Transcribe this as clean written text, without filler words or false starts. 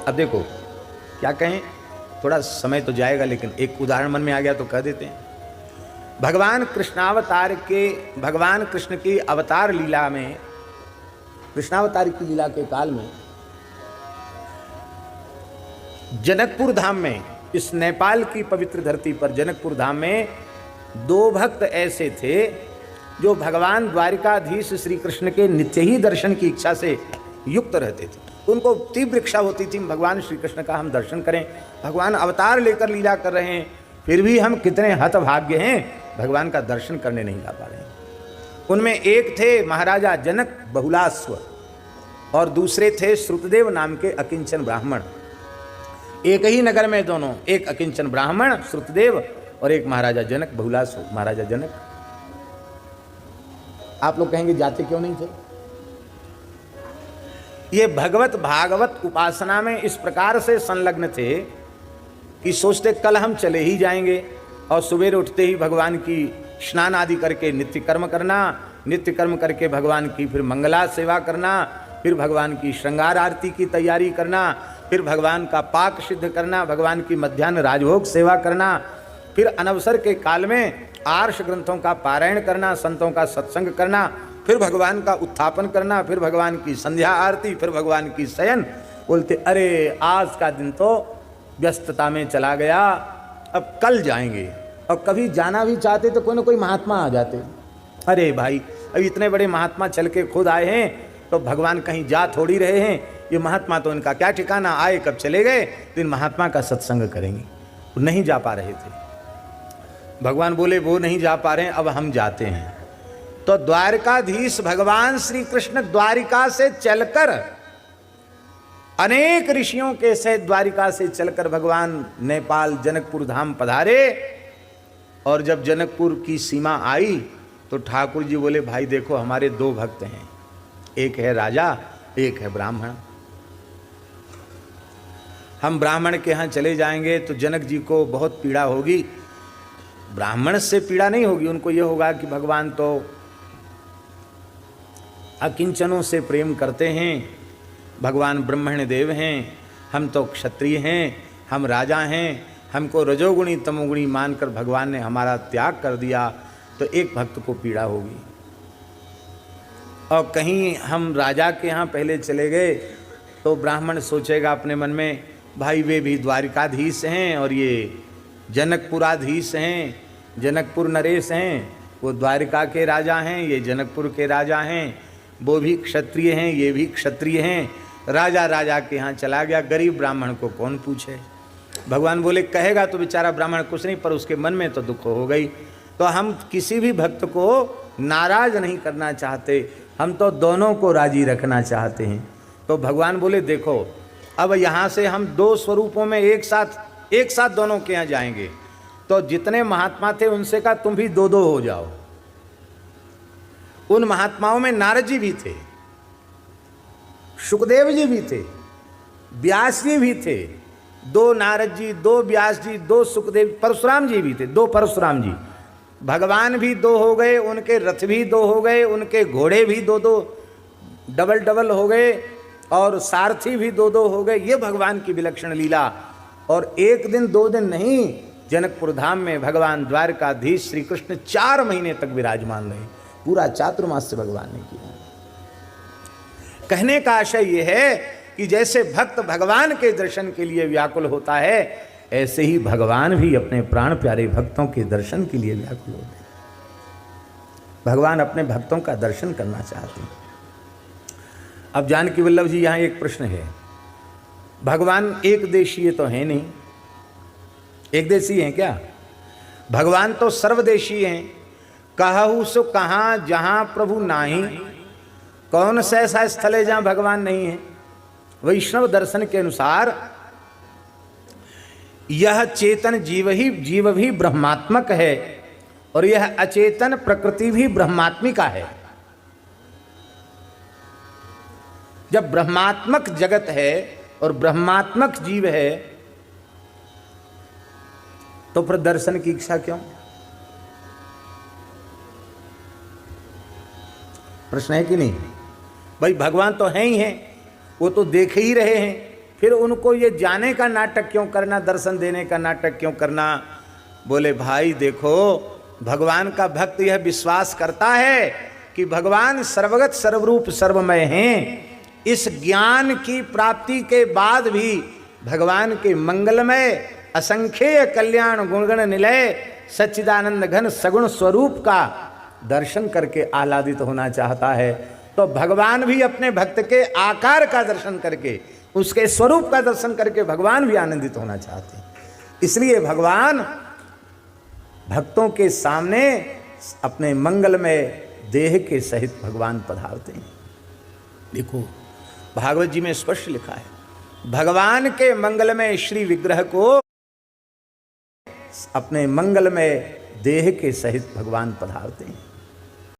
अब देखो क्या कहें, थोड़ा समय तो जाएगा, लेकिन एक उदाहरण मन में आ गया तो कह देते हैं। भगवान कृष्ण की अवतार लीला में, कृष्णावतार की लीला के काल में जनकपुर धाम में, इस नेपाल की पवित्र धरती पर जनकपुर धाम में 2 भक्त ऐसे थे जो भगवान द्वारिकाधीश श्री कृष्ण के नित्य ही दर्शन की इच्छा से युक्त रहते थे। उनको तीव्र इच्छा होती थी भगवान श्री कृष्ण का हम दर्शन करें। भगवान अवतार लेकर लीला कर रहे हैं, फिर भी हम कितने हतभाग्य हैं, भगवान का दर्शन करने नहीं जा पा रहे हैं। उनमें एक थे महाराजा जनक बहुलास्व और दूसरे थे श्रुतदेव नाम के अकिंचन ब्राह्मण। एक ही नगर में दोनों, एक अकिंचन ब्राह्मण श्रुतदेव और एक महाराजा जनक बहुलास्व। महाराजा जनक, आप लोग कहेंगे जाते क्यों नहीं थे? ये भगवत भागवत उपासना में इस प्रकार से संलग्न थे कि सोचते कल हम चले ही जाएंगे, और सुबह उठते ही भगवान की स्नान आदि करके नित्य कर्म करना, नित्य कर्म करके भगवान की फिर मंगला सेवा करना, फिर भगवान की श्रृंगार आरती की तैयारी करना, फिर भगवान का पाक सिद्ध करना, भगवान की मध्याह्न राजभोग सेवा करना, फिर अनवसर के काल में आर्ष ग्रंथों का पारायण करना, संतों का सत्संग करना, फिर भगवान का उत्थापन करना, फिर भगवान की संध्या आरती, फिर भगवान की शयन। बोलते अरे आज का दिन तो व्यस्तता में चला गया, अब कल जाएंगे। और कभी जाना भी चाहते तो कोई ना कोई महात्मा आ जाते, अरे भाई अब इतने बड़े महात्मा चल के खुद आए हैं तो भगवान कहीं जा थोड़ी रहे हैं, ये महात्मा तो इनका क्या ठिकाना, आए कब चले गए, तो इन महात्मा का सत्संग करेंगे। नहीं जा पा रहे थे। भगवान बोले वो नहीं जा पा रहे हैं, अब हम जाते हैं। तो द्वारकाधीश भगवान श्री कृष्ण द्वारिका से चलकर, अनेक ऋषियों के सहित द्वारिका से चलकर भगवान नेपाल जनकपुर धाम पधारे। और जब जनकपुर की सीमा आई तो ठाकुर जी बोले भाई देखो हमारे 2 भक्त हैं, एक है राजा, एक है ब्राह्मण। हम ब्राह्मण के यहाँ चले जाएंगे तो जनक जी को बहुत पीड़ा होगी, ब्राह्मण से पीड़ा नहीं होगी, उनको ये होगा कि भगवान तो अकिंचनों से प्रेम करते हैं, भगवान ब्रह्मण्य देव हैं, हम तो क्षत्रिय हैं, हम राजा हैं, हमको रजोगुणी तमोगुणी मानकर भगवान ने हमारा त्याग कर दिया, तो एक भक्त को पीड़ा होगी। और कहीं हम राजा के यहाँ पहले चले गए तो ब्राह्मण सोचेगा अपने मन में भाई वे भी द्वारिकाधीश हैं और ये जनकपुराधीश हैं, जनकपुर नरेश हैं, वो द्वारिका के राजा हैं, ये जनकपुर के राजा हैं, वो भी क्षत्रिय हैं, ये भी क्षत्रिय हैं। राजा राजा के यहाँ चला गया, गरीब ब्राह्मण को कौन पूछे। भगवान बोले कहेगा तो बेचारा ब्राह्मण कुछ नहीं, पर उसके मन में तो दुख हो गई। तो हम किसी भी भक्त को नाराज नहीं करना चाहते, हम तो दोनों को राजी रखना चाहते हैं। तो भगवान बोले देखो अब यहाँ से हम 2 स्वरूपों में एक साथ दोनों के यहाँ जाएंगे। तो जितने महात्मा थे उनसे कहा तुम भी 2-2 हो जाओ। उन महात्माओं में नारद जी भी थे, सुखदेव जी भी थे, व्यास जी भी थे, 2 नारद जी, 2 व्यास जी, 2 सुखदेव, परशुराम जी भी थे, 2 परशुराम जी। भगवान भी 2 हो गए, उनके रथ भी 2 हो गए, उनके घोड़े भी 2-2 डबल हो गए, और सारथी भी 2-2 हो गए। ये भगवान की विलक्षण लीला। और 1 दिन 2 दिन नहीं, जनकपुर धाम में भगवान द्वारकाधीश श्री कृष्ण 4 महीने तक विराजमान रहे। पूरा चातुर्मास से भगवान ने किया। कहने का आशय यह है कि जैसे भक्त भगवान के दर्शन के लिए व्याकुल होता है, ऐसे ही भगवान भी अपने प्राण प्यारे भक्तों के दर्शन के लिए व्याकुल होते हैं। भगवान अपने भक्तों का दर्शन करना चाहते हैं। अब जानकी वल्लभ जी यहाँ एक प्रश्न है, भगवान एक देशीय तो है नहीं, एक देशीय हैं क्या? भगवान तो सर्वदेशीय हैं। कहु सो कहाँ जहाँ प्रभु नाही, कौन सा ऐसा स्थल है जहाँ भगवान नहीं है। वैष्णव दर्शन के अनुसार यह चेतन जीव भी ब्रह्मात्मक है और यह अचेतन प्रकृति भी ब्रह्मात्मिका है। जब ब्रह्मात्मक जगत है और ब्रह्मात्मक जीव है तो फिर दर्शन की इच्छा क्यों? प्रश्न है कि नहीं भाई? भगवान तो हैं ही हैं, वो तो देख ही रहे हैं, फिर उनको ये जाने का नाटक क्यों करना, दर्शन देने का नाटक क्यों करना? बोले भाई देखो, भगवान का भक्त यह विश्वास करता है कि भगवान सर्वगत सर्वरूप सर्वमय हैं। इस ज्ञान की प्राप्ति के बाद भी भगवान के मंगलमय असंख्येय कल्याण गुणगण निलय सच्चिदानंद घन सगुण स्वरूप का दर्शन करके आह्लादित होना चाहता है। तो भगवान भी अपने भक्त के आकार का दर्शन करके, उसके स्वरूप का दर्शन करके भगवान भी आनंदित होना चाहते हैं। इसलिए भगवान भक्तों के सामने अपने मंगलमय देह के सहित भगवान पधारते हैं। देखो भागवत जी में स्पष्ट लिखा है, भगवान के मंगलमय श्री विग्रह को अपने मंगलमय देह के सहित भगवान पधारते हैं।